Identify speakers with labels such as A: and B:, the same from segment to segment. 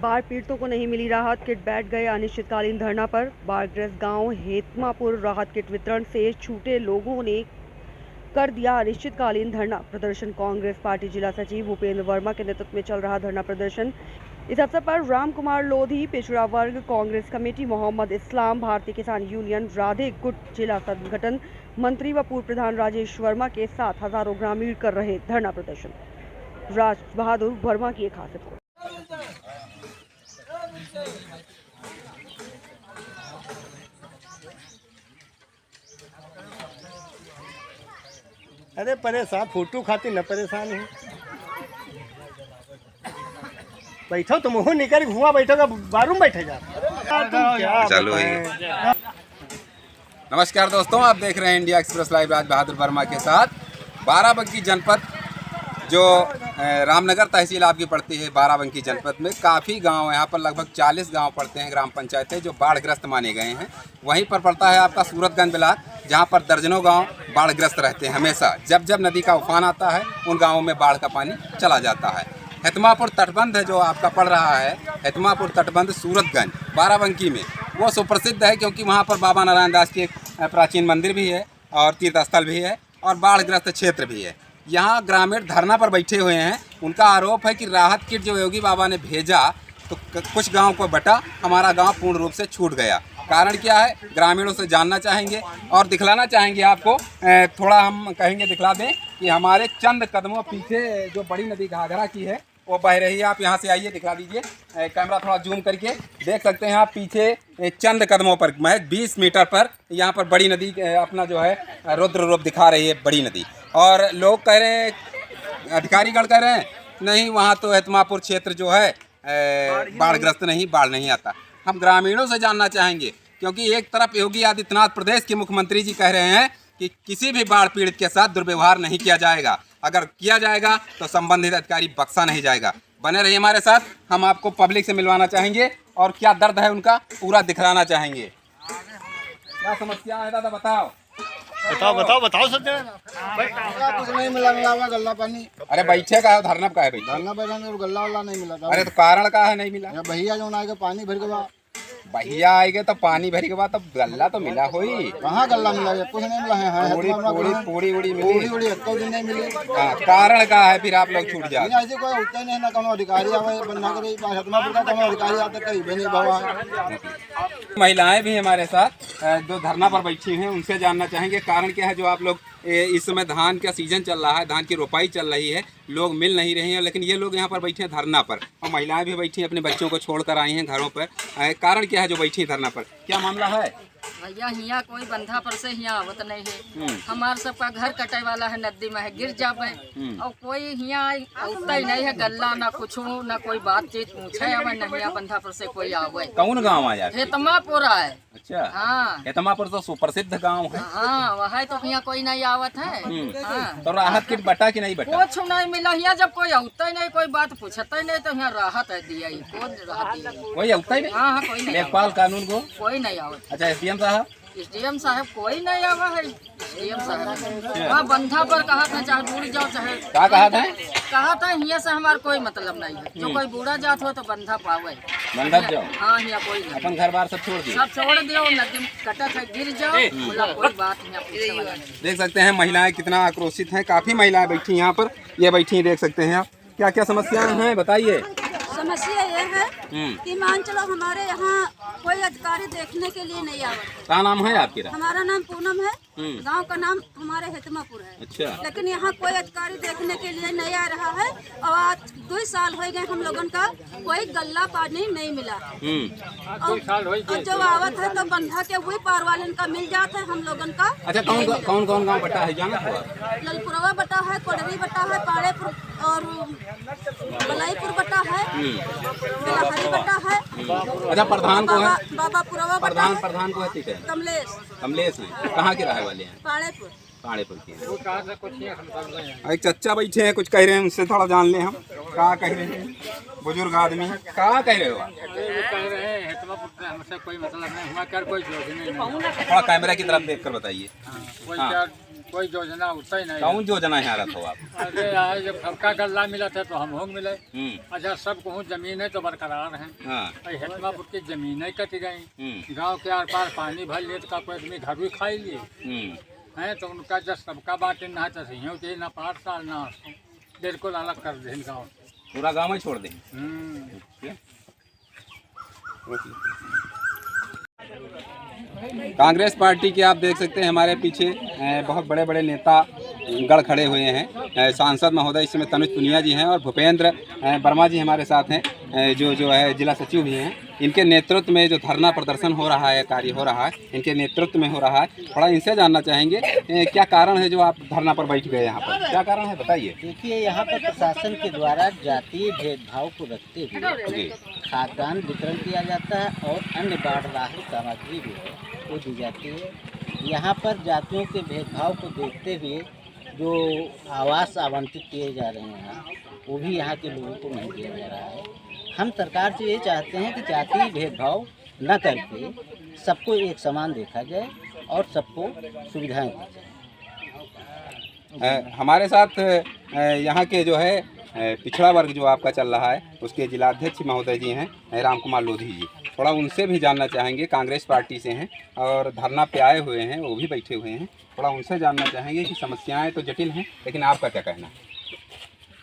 A: बाढ़ पीड़ितों को नहीं मिली राहत किट, बैठ गए अनिश्चितकालीन धरना पर। बाढ़ग्रस्त गांव हेतमापुर राहत किट वितरण से छूटे लोगों ने कर दिया अनिश्चितकालीन धरना प्रदर्शन। कांग्रेस पार्टी जिला सचिव भूपेंद्र वर्मा के नेतृत्व में चल रहा धरना प्रदर्शन। इस अवसर पर राम कुमार लोधी, पिछड़ा वर्ग कांग्रेस कमेटी, मोहम्मद इस्लाम, भारतीय किसान यूनियन, राधे गुट जिला संगठन मंत्री व पूर्व प्रधान राजेश वर्मा के साथ हजारों ग्रामीण कर रहे धरना प्रदर्शन। राज बहादुर वर्मा की एक खास रिपोर्ट।
B: अरे परेशान, फोटो खातिर न परेशान हूँ। बैठो तुम हो निकल घुमा, बैठोगा बारूम बैठे जा।
C: चालू है। नमस्कार दोस्तों, आप देख रहे हैं India express live Raj Bahadur Verma के साथ। बाराबंकी जनपद जो रामनगर तहसील आपकी पड़ती है, बाराबंकी जनपद में काफ़ी गांव, यहाँ पर लगभग 40 गांव पड़ते हैं, ग्राम पंचायतें जो बाढ़ग्रस्त माने गए हैं। वहीं पर पड़ता है आपका सूरतगंज ब्लॉक, जहाँ पर दर्जनों गांव बाढ़ग्रस्त रहते हैं। हमेशा जब जब नदी का उफान आता है उन गाँवों में बाढ़ का पानी चला जाता है। हेतमापुर तटबंध जो आपका पड़ रहा है, हेतमापुर तटबंध सूरतगंज बाराबंकी में, वो सुप्रसिद्ध है क्योंकि वहाँ पर बाबा नारायण दास की एक प्राचीन मंदिर भी है और तीर्थ स्थल भी है और बाढ़ग्रस्त क्षेत्र भी है। यहाँ ग्रामीण धरना पर बैठे हुए हैं। उनका आरोप है कि राहत किट जो योगी बाबा ने भेजा तो कुछ गांव को बटा, हमारा गांव पूर्ण रूप से छूट गया। कारण क्या है, ग्रामीणों से जानना चाहेंगे और दिखलाना चाहेंगे आपको। थोड़ा हम कहेंगे दिखला दें कि हमारे चंद कदमों पीछे जो बड़ी नदी घाघरा की है वो बह रही है। आप यहाँ से आइए, दिखला दीजिए, कैमरा थोड़ा जूम करके देख सकते हैं आप। पीछे चंद कदमों पर, महज 20 मीटर पर यहाँ पर बड़ी नदी अपना जो है रुद्र रूप दिखा रही है, बड़ी नदी। और लोग कह रहे हैं, अधिकारीगण कह रहे हैं नहीं, वहाँ तो हेतमापुर क्षेत्र जो है बाढ़ग्रस्त नहीं, बाढ़ नहीं आता। हम ग्रामीणों से जानना चाहेंगे क्योंकि एक तरफ योगी आदित्यनाथ प्रदेश के मुख्यमंत्री जी कह रहे हैं कि किसी भी बाढ़ पीड़ित के साथ दुर्व्यवहार नहीं किया जाएगा, अगर किया जाएगा तो संबंधित अधिकारी बख्शा नहीं जाएगा। बने रहिए हमारे साथ, हम आपको पब्लिक से मिलवाना चाहेंगे और क्या दर्द है उनका पूरा दिखलाना चाहेंगे। क्या समस्या है दादा, बताओ
B: बताओ बताओ बताओ सच कुछ नहीं मिला गल्ला पानी।
C: अरे बैठे का है, धरना का है भाई?
B: धरना बैठा गल्ला वाला नहीं मिला था।
C: अरे तो कारण का है नहीं मिला?
B: भैया जो आएगा पानी भर के बाद,
C: भैया आएंगे तो पानी भरी के बाद तब गल्ला तो मिला होई।
B: कहाँ गल्ला मिला? कुछ नहीं मिला है। पूरी मिली, एक दिन नहीं मिली।
C: कारण का है फिर आप लोग छूट जाए?
B: ऐसे कोई होता ही नहीं ना, कोनो अधिकारी आवे बंदा करे, हेतमापुर का कोनो अधिकारी आता कहीं भी नहीं भवा है।
C: महिलाएं भी हमारे साथ जो धरना पर बैठी हैं, उनसे जानना चाहेंगे कारण क्या है। जो आप लोग इस समय धान का सीजन चल रहा है, धान की रोपाई चल रही है, लोग मिल नहीं रहे हैं, लेकिन ये लोग यहाँ पर बैठे हैं धरना पर और महिलाएं भी बैठी हैं, अपने बच्चों को छोड़कर आई हैं घरों पर। कारण क्या है जो बैठी धरना पर, क्या मामला है?
D: भैया यहाँ कोई बंधा पर से यहाँ आवत नहीं है। हमार सबका घर कटे वाला है, नदी में है, गिर जावे और कोई यहाँ उतना ही नहीं है। गल्ला ना कुछ ना कोई बातचीत पूछे हमें, नहीं यहाँ बंधा पर से कोई आवे।
C: कौन गाँव आ जाए?
D: हेतमापुर है।
C: अच्छा,
D: हाँ,
C: हेतमापुर तो सुप्रसिद्ध गाँव है।
D: हाँ, वह तो यहाँ कोई नहीं आवत है। हाँ।
C: तो राहत किट बटा कि नहीं बटा?
D: कुछ नहीं मिला यहाँ, जब कोई आता ही नहीं, कोई बात पूछता ही नहीं, तो यहाँ राहत है दिया ही,
C: कोई आता ही नहीं।
D: हाँ, कोई नहीं,
C: लेखपाल कानून को
D: कोई नहीं आवत।
C: अच्छा,
D: एसडीएम साहब कोई नहीं आवा है। एसडीएम साहब वहाँ बंधा पर कहा था चाहे बूढ़ जाओ चाहे
C: क्या कहा था?
D: कहा था यहाँ से हमारा कोई मतलब नहीं है। जो कोई बूढ़ा जात हो तो बंधा पावे,
C: बंधा जाओ।
D: हाँ, यहाँ कोई नहीं,
C: अपन घर बार सब छोड़ दिए,
D: सब छोड़ दियो, नदी में कटा था, गिर जाओ, बोला कोई बात यहाँ पूछने वाला नहीं।
C: देख सकते हैं महिलाएं कितना आक्रोशित हैं। काफी महिलाएं बैठी यहाँ पर, ये बैठी देख सकते हैं आप। क्या क्या समस्याएं हैं बताइए।
E: समस्या ये है कि मान चलो हमारे यहाँ कोई अधिकारी देखने के लिए नहीं आता।
C: क्या नाम है आपके?
E: हमारा नाम पूनम है, गांव का नाम हमारे हेतमापुर है।
C: अच्छा, लेकिन
E: यहाँ कोई अधिकारी देखने के लिए नहीं आ रहा है और आज 2 साल हो गए हम लोगन का कोई गल्ला पानी नहीं मिला। और जो आवत है तो बंधा के वही पार वाले का मिल जाता है हम लोगन का। अच्छा,
C: कौन कौन गाँव बटा है जाना?
E: ललपुरवा बटा है, कोडरी बटा है, पाड़ेपुर और बलाईपुर बटा है, बेलाहरी बटा है।
C: अच्छा, प्रधान को है?
E: बाबापुरवा बटा है।
C: प्रधान को है, ठीक है।
E: कमलेश
C: है। कहाँ के रहने वाले हैं? पाड़ेपुर की। एक चच्चा बैठे हैं, कुछ कह रहे हैं, उनसे थोड़ा जान ले हम। क्या कह रहे हैं बुजुर्ग आदमी? क्या कह रहे हो?
F: कह रहे हैं से हमसे कोई मतलब नहीं, हमारे कर कोई योजना नहीं।
C: थोड़ा कैमरा की तरफ देख कर बताइए।
F: कोई योजना होता ही नहीं।
C: कौन योजना यहाँ रहा हो आप?
F: अरे यार जब सबका गल्ला मिला था तो हम होंग मिले। अच्छा सब कहूँ जमीन है तो बरकरार है। हेतमापुर की जमीन ही कट गई, गांव के आर पार पानी भर लिए तो कोई आदमी घर भी खाई लिए हैं, तो उनका जब सबका बाटे ना चाहिए ना 5 साल ना बिल्कुल अलग कर दे गाँव,
C: पूरा गाँव ही छोड़ दें। कांग्रेस पार्टी के आप देख सकते हैं हमारे पीछे बहुत बड़े बड़े नेता गढ़ खड़े हुए हैं। सांसद महोदय इस समय तनुज पुनिया जी हैं और भूपेंद्र वर्मा जी हमारे साथ हैं, जो है जिला सचिव भी हैं। इनके नेतृत्व में जो धरना प्रदर्शन हो रहा है, कार्य हो रहा है, इनके नेतृत्व में हो रहा है। थोड़ा इनसे जानना चाहेंगे क्या कारण है जो आप धरना पर बैठ गए यहाँ पर, क्या कारण है बताइए।
G: देखिए यहाँ पर प्रशासन के द्वारा जातीय भेदभाव को रखते हुए खाद्यान्न वितरण किया जाता है और अन्य बाढ़ राहत सामग्री भी है वो दी जाती है। यहाँ पर जातियों के भेदभाव को देखते हुए जो आवास आवंटित किए जा रहे हैं वो भी यहाँ के लोगों को नहीं दिया जा रहा है। हम सरकार से ये चाहते हैं कि जातीय भेदभाव न करके सबको एक समान देखा जाए और सबको सुविधाएं दी जाए।
C: हमारे साथ यहाँ के जो है पिछड़ा वर्ग जो आपका चल रहा है उसके जिलाध्यक्ष महोदय जी हैं राम कुमार लोधी जी, थोड़ा उनसे भी जानना चाहेंगे। कांग्रेस पार्टी से हैं और धरना पे आए हुए हैं, वो भी बैठे हुए हैं। थोड़ा उनसे जानना चाहेंगे कि समस्याएं तो जटिल हैं, लेकिन आपका क्या कहना है?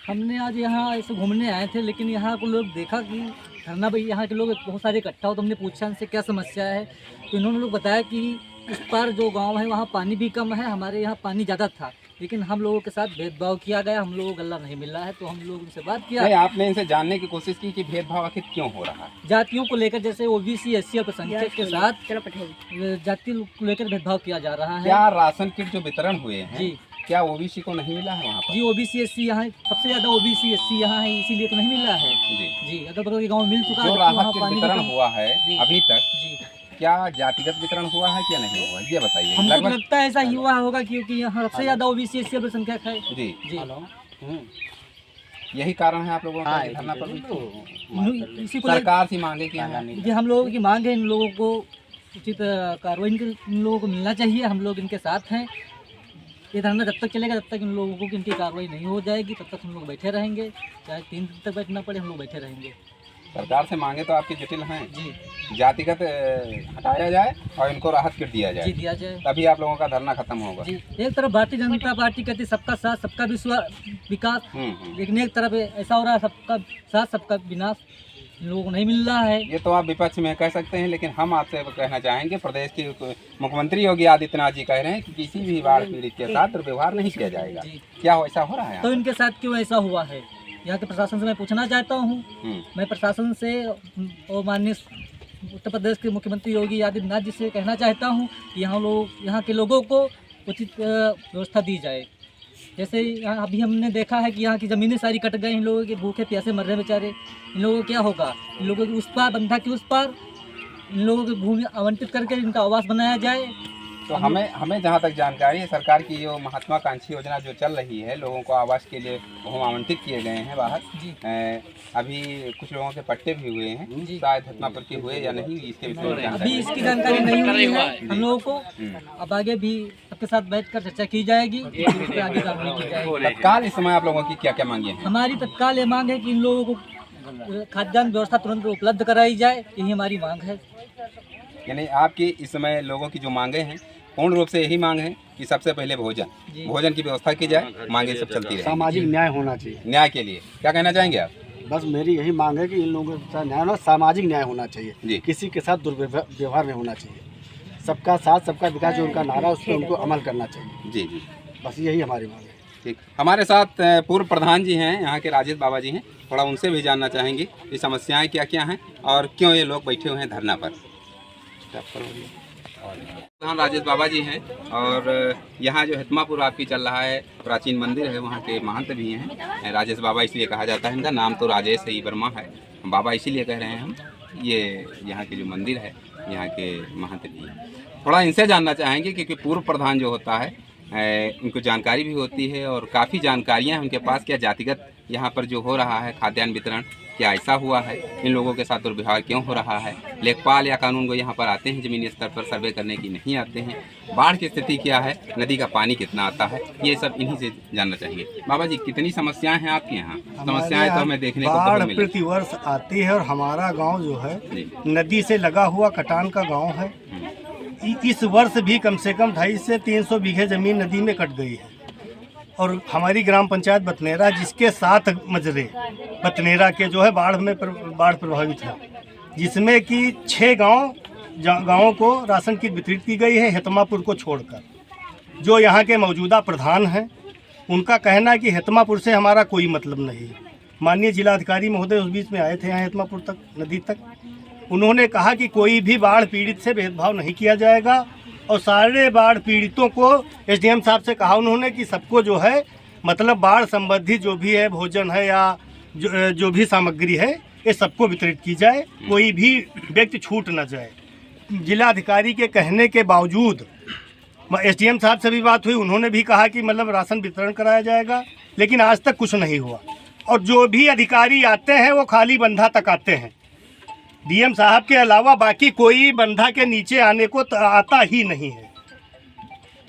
H: हमने आज यहाँ ऐसे घूमने आए थे, लेकिन यहाँ को लोग देखा कि धरना भाई यहाँ के लोग बहुत सारे इकट्ठा हो, तो हमने पूछा उनसे क्या समस्या है, तो इन्होंने लोग बताया कि इस पार जो गांव है वहाँ पानी भी कम है, हमारे यहाँ पानी ज़्यादा था, लेकिन हम लोगों के साथ भेदभाव किया गया, हम लोगों को गल्ला नहीं मिल रहा है। तो हम लोग उनसे बात किया।
C: नहीं, आपने इनसे जानने की कोशिश की कि भेदभाव आखिर क्यों हो रहा है?
H: जातियों को लेकर, जैसे ओबीसी एससी अल्पसंख्यक के साथ जाति को लेकर भेदभाव किया जा रहा है।
C: क्या राशन किट जो वितरण हुए हैं
H: जी,
C: क्या ओबीसी को नहीं मिला है वहाँ पर?
H: जी ओबीसी एससी यहाँ सबसे ज़्यादा ओबीसी एससी यहाँ है, इसीलिए तो नहीं मिला है। जी अगर बगल के गाँव मिल चुका है।
C: जो राहत किट वितरण हुआ है अभी तक,
H: जी
C: क्या जातिगत वितरण हुआ है क्या नहीं हुआ, ये बताइए।
H: हमको लगता है ऐसा ही हुआ होगा, क्योंकि यहाँ सबसे ज्यादा ओबीसी एससी अल्पसंख्यक है।
C: जी
H: जी
C: यही कारण है आप लोगों का धरना पर
H: इसी को
C: सरकार से मांगे कि
H: ये हम लोगों की मांग है, इन लोगों को उचित कार्रवाई इन लोगों को मिलना चाहिए। हम लोग इनके साथ हैं। ये धरना जब तक चलेगा, जब तक इन लोगों को इनकी कार्रवाई नहीं हो जाएगी, तब तक हम लोग बैठे रहेंगे। चाहे 3 दिन तक बैठना पड़े, हम लोग बैठे रहेंगे।
C: सरकार से मांगे तो आपकी जटिल हैं
H: जी,
C: जातिगत हटाया जाए और इनको राहत किट दिया जाए,
H: जी दिया जाए,
C: तभी आप लोगों का धरना खत्म होगा।
H: जी एक तरफ भारतीय जनता पार्टी कहती सबका साथ सबका विकास, लेकिन एक तरफ ऐसा हो रहा है सबका साथ सबका विनाश, इन लोगों को नहीं मिल रहा है।
C: ये तो आप विपक्ष में कह सकते हैं, लेकिन हम आपसे कहना चाहेंगे, प्रदेश के मुख्यमंत्री योगी आदित्यनाथ जी कह रहे हैं कि किसी भी बाढ़ पीड़ित के साथ दुर्व्यवहार नहीं किया जाएगा। क्या ऐसा हो रहा है?
H: तो इनके साथ क्यों ऐसा हुआ है, यहाँ के प्रशासन से मैं पूछना चाहता हूँ। मैं प्रशासन से और माननीय उत्तर प्रदेश के मुख्यमंत्री योगी आदित्यनाथ जी से कहना चाहता हूँ कि यहाँ के लोगों को उचित व्यवस्था दी जाए। जैसे यहाँ अभी हमने देखा है कि यहाँ की ज़मीनें सारी कट गई, इन लोगों के भूखे प्यासे मर रहे बेचारे। इन लोगों को क्या होगा? इन लोगों के उस पार, बंधा के उस पार इन लोगों की भूमि आवंटित करके इनका आवास बनाया जाए।
C: तो हमें जहाँ तक जानकारी है, सरकार की जो महत्वाकांक्षी योजना जो चल रही है, लोगों को आवास के लिए भूमि आवंटित किए गए हैं बाहर। अभी कुछ लोगों के पट्टे भी हुए हैं, शायद हतमापुर के हुए या नहीं, इसके विषय में
H: अभी इसकी जानकारी नहीं हुई है हम लोगों को। अब आगे भी सबके साथ बैठकर चर्चा की जाएगी, आगे कार्रवाई की जाएगी।
C: तत्काल इस समय आप लोगों की क्या क्या मांगे हैं?
H: हमारी तत्काल ये मांग है कि इन लोगों को खाद्यान्न व्यवस्था तुरंत उपलब्ध कराई जाए, यही हमारी मांग है।
C: यानी आपकी इस समय लोगों की जो मांगे हैं पूर्ण रूप से यही मांग है कि सबसे पहले भोजन की व्यवस्था की जाए, मांगे सब चलती रहे।
I: सामाजिक न्याय होना चाहिए।
C: न्याय के लिए क्या कहना चाहेंगे आप?
I: बस मेरी यही मांग है कि इन लोगों के साथ न्याय होना, सामाजिक न्याय होना चाहिए
C: जी।
I: किसी के साथ दुर्व्यवहार नहीं होना चाहिए। सबका साथ सबका विकास जो उनका नारा, उस पर उनको अमल करना चाहिए।
C: जी जी,
I: बस यही हमारी मांग है।
C: ठीक। हमारे साथ पूर्व प्रधान जी हैं, यहाँ के राजेश बाबा जी हैं, थोड़ा उनसे भी जानना चाहेंगे कि समस्याएं क्या क्या हैं और क्यों ये लोग बैठे हुए हैं धरना पर। प्रधान राजेश बाबा जी हैं और यहाँ जो हेतमापुर आपकी चल रहा है, प्राचीन मंदिर है, वहाँ के महंत भी हैं। राजेश बाबा इसलिए कहा जाता है, इनका नाम तो राजेश ही वर्मा है, बाबा इसीलिए कह रहे हैं हम। ये यहाँ के जो मंदिर है, यहाँ के महंत भी हैं। थोड़ा इनसे जानना चाहेंगे क्योंकि पूर्व प्रधान जो होता है उनको जानकारी भी होती है और काफ़ी जानकारियाँ हैं उनके पास। क्या जातिगत यहाँ पर जो हो रहा है खाद्यान्न वितरण, क्या ऐसा हुआ है, इन लोगों के साथ दुर्व्यवहार क्यों हो रहा है, लेखपाल या कानूनगो यहाँ पर आते हैं ज़मीनी स्तर पर सर्वे करने की नहीं आते हैं, बाढ़ की स्थिति क्या है, नदी का पानी कितना आता है, ये सब इन्हीं से जानना चाहिए। बाबा जी, कितनी समस्याएं हैं आपके यहाँ? समस्याएं तो हमें देखने को
I: बाढ़
C: बहुत मिली।
I: प्रतिवर्ष आती है और हमारा गांव जो है नदी से लगा हुआ कटान का गांव है। इस वर्ष भी कम से कम 250 से 300 बीघे जमीन नदी में कट गई है। और हमारी ग्राम पंचायत बतनेरा, जिसके 7 मजरे बतनेरा के जो है बाढ़ प्रभावित है, जिसमें कि 6 गाँवों को राशन किट वितरित की गई है, हेतमापुर को छोड़कर। जो यहाँ के मौजूदा प्रधान हैं, उनका कहना है कि हेतमापुर से हमारा कोई मतलब नहीं है। माननीय जिलाधिकारी महोदय उस बीच में आए थे यहाँ हेतमापुर तक, नदी तक। उन्होंने कहा कि कोई भी बाढ़ पीड़ित से भेदभाव नहीं किया जाएगा और सारे बाढ़ पीड़ितों को, एसडीएम साहब से कहा उन्होंने कि सबको जो है मतलब बाढ़ संबंधी जो भी है, भोजन है या जो भी सामग्री है, ये सबको वितरित की जाए, कोई भी व्यक्ति छूट न जाए। जिलाधिकारी के कहने के बावजूद एसडीएम साहब से भी बात हुई, उन्होंने भी कहा कि मतलब राशन वितरण कराया जाएगा, लेकिन आज तक कुछ नहीं हुआ। और जो भी अधिकारी आते हैं वो खाली बंधा तक आते हैं। डीएम साहब के अलावा बाकी कोई बंधा के नीचे आने को आता ही नहीं है।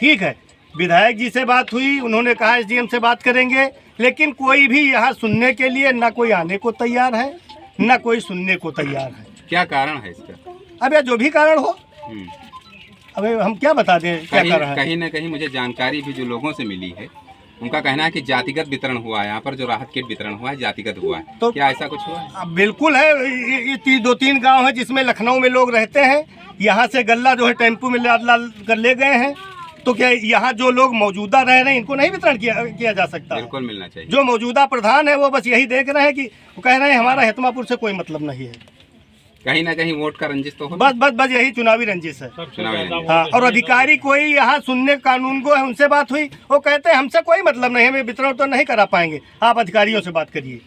I: ठीक है, विधायक जी से बात हुई, उन्होंने कहा एसडीएम से बात करेंगे, लेकिन कोई भी यहाँ सुनने के लिए ना कोई आने को तैयार है, ना कोई सुनने को तैयार है।
C: क्या कारण है इसका?
I: अब यह जो भी कारण हो, अब हम क्या बता दें क्या कारण है।
C: कहीं ना कहीं मुझे जानकारी भी जो लोगों से मिली है, उनका कहना है कि जातिगत वितरण हुआ है, यहाँ पर जो राहत किट वितरण हुआ है जातिगत हुआ है। तो क्या ऐसा कुछ हुआ है?
I: बिल्कुल है। ये 2-3 गांव है जिसमें लखनऊ में लोग रहते हैं, यहाँ से गल्ला जो है टेम्पू में लाद कर ले गए हैं। तो क्या यहाँ जो लोग मौजूदा रह रहे हैं इनको नहीं वितरण किया जा सकता?
C: बिल्कुल मिलना चाहिए।
I: जो मौजूदा प्रधान है वो बस यही देख रहे हैं कि वो कह रहे हैं हमारा हेतमापुर से कोई मतलब नहीं है।
C: कहीं ना कहीं वोट का रंजिश तो हो,
I: बस यही चुनावी रंजिश है। हाँ, और अधिकारी कोई यहाँ सुनने कानून को है, उनसे बात हुई, वो कहते हैं हमसे कोई मतलब नहीं, हमें वितरण तो नहीं करा पाएंगे, आप अधिकारियों से बात करिए।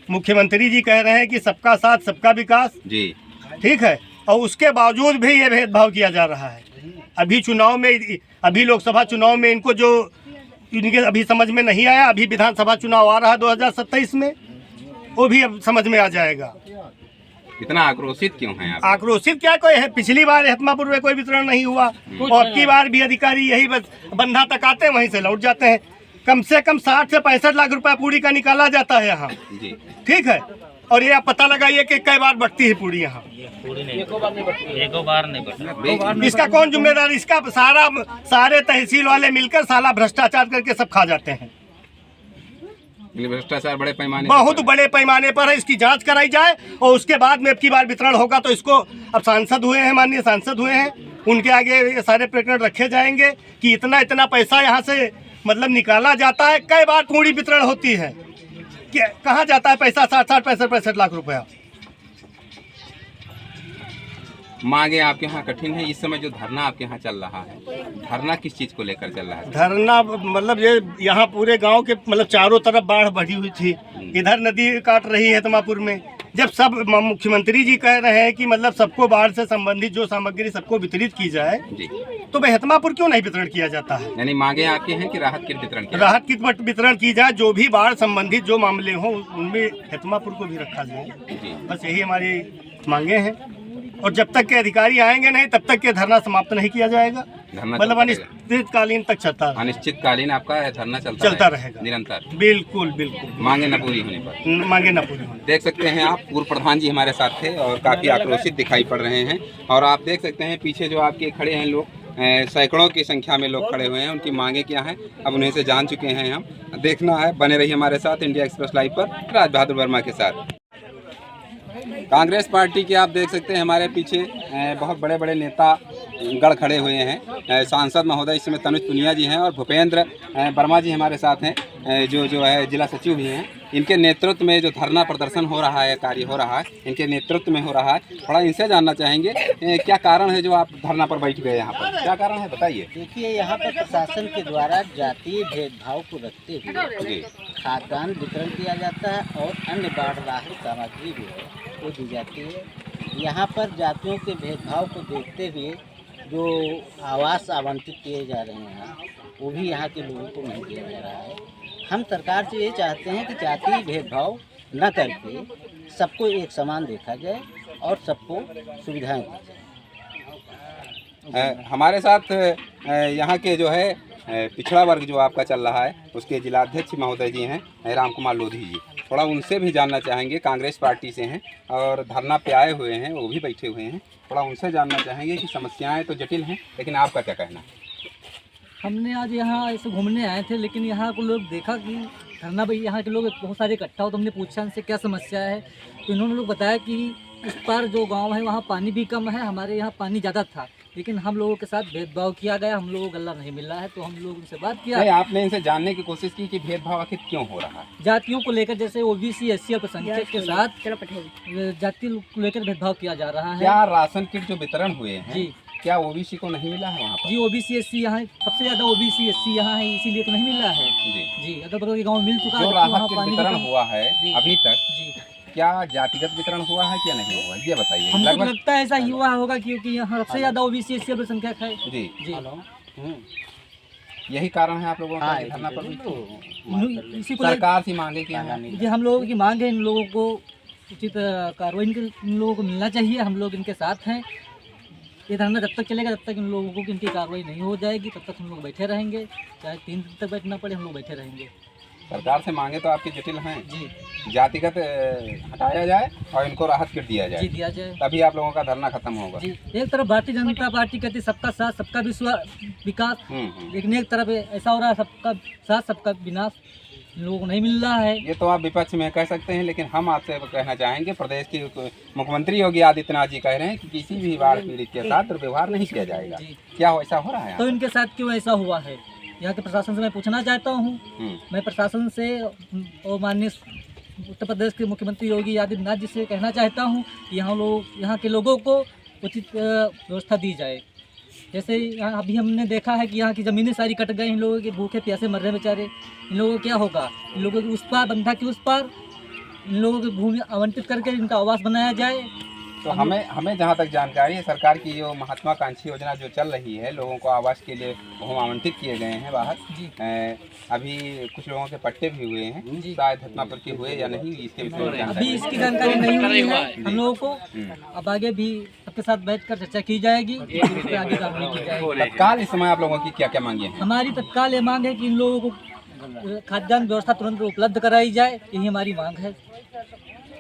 I: मुख्यमंत्री जी कह रहे हैं कि सबका साथ सबका विकास जी, ठीक है, और उसके बावजूद भी ये भेदभाव किया जा रहा है। अभी चुनाव में, अभी लोकसभा चुनाव में इनको जो इनके अभी समझ में नहीं आया, अभी विधानसभा चुनाव आ रहा है 2027 में, वो भी अब समझ में आ जाएगा।
C: इतना आक्रोशित क्यों हैं आप?
I: आक्रोशित क्या कोई है? पिछली बार हेतमापुर में कोई वितरण नहीं हुआ और अब की बार भी अधिकारी यही बस बंधा तक आते हैं, वहीं से लौट जाते हैं। कम से कम 60 से 65 लाख रुपया पूरी का निकाला जाता है यहाँ, ठीक है, और ये आप पता लगाइए कि कई बार बढ़ती है पूरी यहाँ।
J: एको बार नहीं बढ़ती।
I: इसका कौन जिम्मेदार? इसका सारे तहसील वाले मिलकर साला भ्रष्टाचार करके सब खा जाते हैं।
C: भ्रष्टाचार बड़े पैमाने,
I: बहुत बड़े पैमाने पर है। इसकी जांच कराई जाए और उसके बाद में अब की बार वितरण होगा तो इसको, अब सांसद हुए हैं, माननीय सांसद हुए हैं, उनके आगे ये सारे प्रकरण रखे जाएंगे कि इतना पैसा यहाँ से मतलब निकाला जाता है। कई बार पूरी वितरण होती है कि कहाँ जाता है पैसा? 60, 65 लाख रुपया।
C: मांगे आपके यहाँ कठिन है। इस समय जो धरना आपके यहाँ चल रहा है, धरना किस चीज को लेकर चल रहा है?
I: धरना मतलब ये यहाँ पूरे गांव के मतलब चारों तरफ बाढ़ बढ़ी हुई थी, इधर नदी काट रही है हेतमापुर में। जब सब मुख्यमंत्री जी कह रहे हैं कि मतलब सबको बाढ़ से संबंधित जो सामग्री सबको वितरित की जाए, तो भाई हेतमापुर क्यों नहीं वितरण किया जाता है?
C: यानी मांगे आपकी हैं कि राहत किट वितरण किया,
I: राहत किट वितरण की जाए, जो भी बाढ़ संबंधित जो मामले हों उनमें हेतमापुर को भी रखा जाए। बस यही हमारी मांगे हैं और जब तक के अधिकारी आएंगे नहीं तब तक के धरना समाप्त नहीं किया जाएगा। मतलब अनिश्चितकालीन तक चलता,
C: अनिश्चितकालीन आपका धरना चलता रहेगा निरंतर।
I: बिल्कुल,
C: मांगे न पूरी होने पर।
I: मांगे न पूरी होने।
C: देख सकते हैं आप, पूर्व प्रधान जी हमारे साथ थे और काफी आक्रोशित दिखाई पड़ रहे हैं। और आप देख सकते हैं पीछे जो आपके खड़े हैं लोग, सैकड़ों की संख्या में लोग खड़े हुए हैं। उनकी मांगे क्या हैं अब उन्हें से जान चुके हैं हम। देखना है, बने रहिए हमारे साथ इंडिया एक्सप्रेस लाइव पर राज बहादुर वर्मा के साथ। कांग्रेस पार्टी के आप देख सकते हैं हमारे पीछे बहुत बड़े बड़े नेता गढ़ खड़े हुए हैं। सांसद महोदय इस समय तनुज पुनिया जी हैं और भूपेंद्र वर्मा जी हमारे साथ हैं, जो है जिला सचिव भी हैं। इनके नेतृत्व में जो धरना प्रदर्शन हो रहा है, कार्य हो रहा है, इनके नेतृत्व में हो रहा है। थोड़ा इनसे जानना चाहेंगे क्या कारण है जो आप धरना पर बैठ गए यहाँ पर, क्या कारण है बताइए।
G: देखिए, यहाँ पर प्रशासन के द्वारा जातीय भेदभाव को रखते हुए खाद्यान्न वितरण किया जाता है और अन्य बाढ़ राहत सामग्री भी है वो दी जाती है। यहाँ पर जातियों के भेदभाव को देखते हुए जो आवास आवंटित किए जा रहे हैं वो भी यहाँ के लोगों को नहीं दिया जा रहा है। हम सरकार से ये चाहते हैं कि जातीय भेदभाव न करके सबको एक समान देखा जाए और सबको सुविधाएं दी जाए।
C: हमारे साथ यहाँ के जो है पिछड़ा वर्ग जो आपका चल रहा है उसके जिलाध्यक्ष महोदय जी हैं राम कुमार लोधी जी, थोड़ा उनसे भी जानना चाहेंगे। कांग्रेस पार्टी से हैं और धरना पे आए हुए हैं, वो भी बैठे हुए हैं, थोड़ा उनसे जानना चाहेंगे कि समस्याएं तो जटिल हैं, लेकिन आपका क्या कहना है?
H: हमने आज यहाँ ऐसे घूमने आए थे, लेकिन यहाँ को लोग देखा कि धरना भाई यहाँ के लोग बहुत सारे इकट्ठा हो, तो हमने पूछा इनसे क्या समस्या है, तो इन्होंने लोग बताया कि इस पार जो गांव है वहाँ पानी भी कम है, हमारे यहाँ पानी ज़्यादा था, लेकिन हम लोगों के साथ भेदभाव किया गया, हम लोगों को गल्ला नहीं मिल रहा है। तो हम लोग उनसे बात किया।
C: नहीं, आपने इनसे जानने की कोशिश की कि भेदभाव आखिर क्यों हो रहा है?
H: जातियों को लेकर, जैसे ओबीसी SC अल्पसंख्यक के साथ जाति को लेकर भेदभाव किया जा रहा है।
C: क्या राशन किट जो वितरण हुए हैं
H: जी,
C: क्या ओबीसी को नहीं मिला है वहाँ पर?
H: जी OBC SC यहाँ सबसे ज़्यादा OBC SC यहाँ है, इसीलिए तो नहीं मिल रहा है। जी, अगर बगल के गाँव में मिल चुका है।
C: जो राहत किट वितरण हुआ है अभी तक,
H: जी,
C: क्या जातिगत वितरण हुआ है क्या नहीं हुआ, ये बताइए।
H: हमको तो लगता है ऐसा ही हुआ होगा, क्योंकि यहाँ सबसे ज़्यादा OBC SC अल्पसंख्यक है।
C: जी
H: जी,
C: यही कारण है आप लोगों का धरना पर भी?
H: इसी को
C: सरकार से मांगे क्या है?
H: ये हम लोगों की मांग है, इन लोगों को उचित कार्रवाई इन लोगों को मिलना चाहिए। हम लोग इनके साथ हैं। ये धरना जब तक चलेगा, जब तक इन लोगों को इनकी कार्रवाई नहीं हो जाएगी, तब तक हम लोग बैठे रहेंगे। चाहे 3 दिन तक बैठना पड़े, हम लोग बैठे रहेंगे।
C: सरकार से मांगे तो आपकी जटिल हैं।
H: जी,
C: जातिगत हटाया जाए और इनको राहत किट दिया जाए,
H: जी दिया जाए,
C: तभी आप लोगों का धरना खत्म होगा।
H: जी, एक तरफ भारतीय जनता पार्टी कहती है सबका साथ सबका विकास, लेकिन एक तरफ ऐसा हो रहा है सबका साथ सबका विनाश, इन लोगों को नहीं मिल रहा है।
C: ये तो आप विपक्ष में कह सकते हैं, लेकिन हम आपसे कहना चाहेंगे, प्रदेश के मुख्यमंत्री योगी आदित्यनाथ जी कह रहे हैं कि किसी भी बाढ़ पीड़ित के साथ दुर्व्यवहार नहीं किया जाएगा। क्या ऐसा हो रहा है?
H: तो इनके साथ क्यों ऐसा हुआ है, यहाँ के प्रशासन से मैं पूछना चाहता हूँ। मैं प्रशासन से और माननीय उत्तर प्रदेश के मुख्यमंत्री योगी आदित्यनाथ जी से कहना चाहता हूँ कि यहाँ के लोगों को उचित व्यवस्था दी जाए। जैसे यहाँ अभी हमने देखा है कि यहाँ की ज़मीनें सारी कट गई, इन लोगों के भूखे प्यासे मर रहे बेचारे। इन लोगों को क्या होगा? इन लोगों के उस पार, बंधा के उस पार इन लोगों की भूमि आवंटित करके इनका आवास बनाया जाए।
C: तो हमें जहाँ तक जानकारी है, सरकार की जो महत्वाकांक्षी योजना जो चल रही है, लोगों को आवास के लिए भूमि आवंटित किए गए हैं बाहर। अभी कुछ लोगों के पट्टे भी हुए हैं, शायद हतनापुर के हुए या नहीं, इसके विषय में
H: अभी इसकी जानकारी नहीं हुई है हम लोगों को। अब आगे भी सबके साथ बैठकर चर्चा की जाएगी, उस पर आगे कार्रवाई की जाएगी।
C: तत्काल इस समय आप लोगों की क्या क्या मांगे हैं?
H: हमारी तत्काल ये मांग है कि इन लोगों को खाद्यान्न व्यवस्था तुरंत उपलब्ध कराई जाए, यही हमारी मांग है।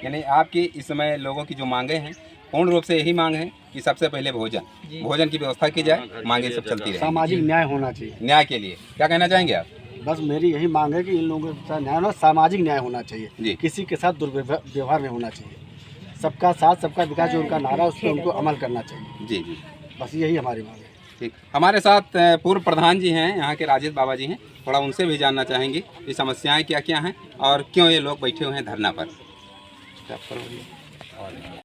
C: यानी आपकी इस समय लोगों की जो मांगे हैं, पूर्ण रूप से यही मांग है कि सबसे पहले भोजन की व्यवस्था की जाए, मांगे सब चलती रहे।
I: सामाजिक न्याय होना चाहिए।
C: न्याय के लिए क्या कहना चाहेंगे आप?
I: बस मेरी यही मांग है कि इन लोगों के साथ न्याय होना, सामाजिक न्याय होना चाहिए
C: जी।
I: किसी के साथ दुर्व्यवहार नहीं होना चाहिए। सबका साथ सबका विकास जो उनका नारा है, उस पर उनको अमल करना चाहिए।
C: जी जी,
I: बस यही हमारी मांग है।
C: ठीक। हमारे साथ पूर्व प्रधान जी हैं, यहाँ के राजेश बाबा जी हैं, थोड़ा उनसे भी जानना चाहेंगे कि समस्याएं क्या क्या हैं और क्यों ये लोग बैठे हुए हैं धरना पर।